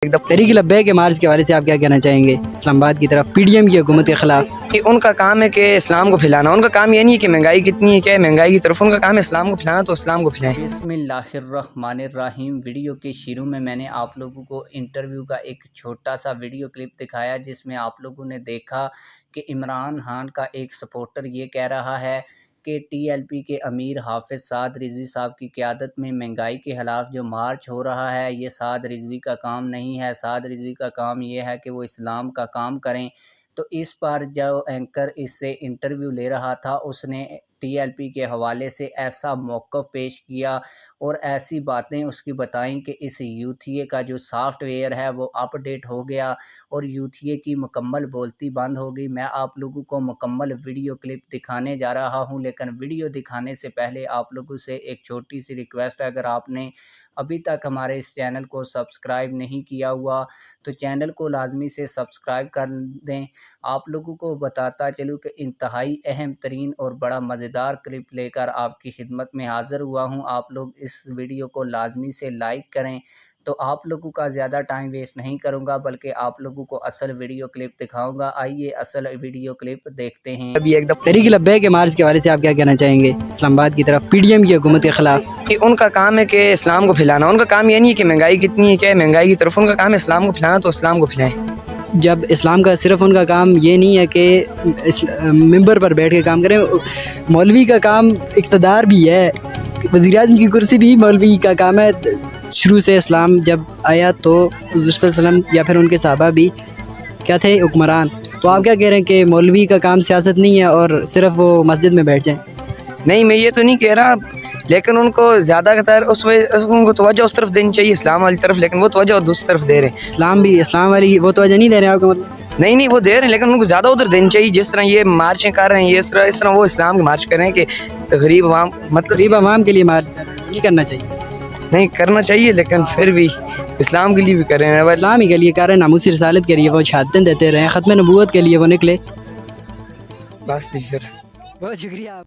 तहरीक लब्बैक के मार्च के हवाले से आप क्या कहना चाहेंगे? इस्लामाबाद की तरफ पीडीएम की हुकूमत के खिलाफ उनका काम है कि इस्लाम को फैलाना। उनका काम ये नहीं है कि महंगाई कितनी है, क्या है महंगाई की तरफ, उनका काम है इस्लाम को फैलाना, तो इस्लाम को फैलाएं। बिस्मिल्लाहिर्रहमानिर्रहीम। वीडियो के शुरू में मैंने आप लोगों को इंटरव्यू का एक छोटा सा वीडियो क्लिप दिखाया, जिसमें आप लोगों ने देखा कि इमरान खान का एक सपोर्टर ये कह रहा है कि टीएलपी के अमीर हाफिज़ साद रिजवी साहब की क़यादत में महंगाई के ख़िलाफ़ जो मार्च हो रहा है, ये साद रिजवी का काम नहीं है। साद रिजवी का काम ये है कि वो इस्लाम का काम करें। तो इस पर जो एंकर इससे इंटरव्यू ले रहा था, उसने टीएलपी के हवाले से ऐसा मौक़िफ़ पेश किया और ऐसी बातें उसकी बताई कि इस यूथिए का जो सॉफ्टवेयर है वो अपडेट हो गया और यूथिए की मुकम्मल बोलती बंद हो गई। मैं आप लोगों को मुकम्मल वीडियो क्लिप दिखाने जा रहा हूं, लेकिन वीडियो दिखाने से पहले आप लोगों से एक छोटी सी रिक्वेस्ट है, अगर आपने अभी तक हमारे इस चैनल को सब्सक्राइब नहीं किया हुआ तो चैनल को लाजमी से सब्सक्राइब कर दें। आप लोगों को बताता चलूँ कि इंतहाई अहम तरीन और बड़ा मज़ेदार क्लिप लेकर आपकी खिदमत में हाज़िर हुआ हूँ। आप लोग इस वीडियो को लाजमी से लाइक करें। तो आप लोगों का ज़्यादा टाइम वेस्ट नहीं करूँगा, बल्कि आप लोगों को असल वीडियो क्लिप दिखाऊँगा। आइए असल वीडियो क्लिप देखते हैं। अभी एकदम तहरीक लब्बैक के मार्च के हवाले से आप क्या कहना चाहेंगे? इस्लामाबाद की तरफ पीडीएम की हुकूमत के खिलाफ उनका काम है कि इस्लाम को फैलाना। उनका काम ये नहीं है कि महंगाई कितनी है, क्या है महंगाई की तरफ, उनका काम है इस्लाम को फैलाना, तो इस्लाम को फैलाएं। जब इस्लाम का सिर्फ उनका काम ये नहीं है कि मिंबर पर बैठ के काम करें, मौलवी का काम इक़्तिदार भी है, वज़ीर-ए-आज़म की कुर्सी भी मौलवी का काम है। शुरू से इस्लाम जब आया तो हुज़ूर सल्लल्लाहु अलैहि वसल्लम या फिर उनके सहाबा भी क्या थे? हुक्मरान। तो आप क्या कह रहे हैं कि मौलवी का काम सियासत नहीं है और सिर्फ वो मस्जिद में बैठ जाएं? नहीं, मैं ये तो नहीं कह रहा, लेकिन उनको ज़्यादातर उनको तवज्जो उस तरफ देनी चाहिए, इस्लाम वाली तरफ, लेकिन वो तवज्जो दूसरी तरफ दे रहे हैं। इस्लाम वाली वो तवज्जो नहीं दे रहे हैं आपको? मतलब नहीं, वो दे रहे हैं, लेकिन उनको ज़्यादा उधर देनी चाहिए। जिस तरह ये मार्चें कर रहे हैं, इस तरह वो इस्लाम की मार्च कर रहे हैं कि गरीब आवाम, मतलब गरीब आवाम के लिए मार्च कर रहे हैं, नहीं करना चाहिए। नहीं करना चाहिए, लेकिन फिर भी इस्लाम के लिए भी कर रहे हैं। इस्लाम ही के लिए कर रहे हैं, नामूसी रिसालत के लिए वो शहादतें देते रहे, ख़त्म नबूवत के लिए वो निकले। बस फिर बहुत शुक्रिया।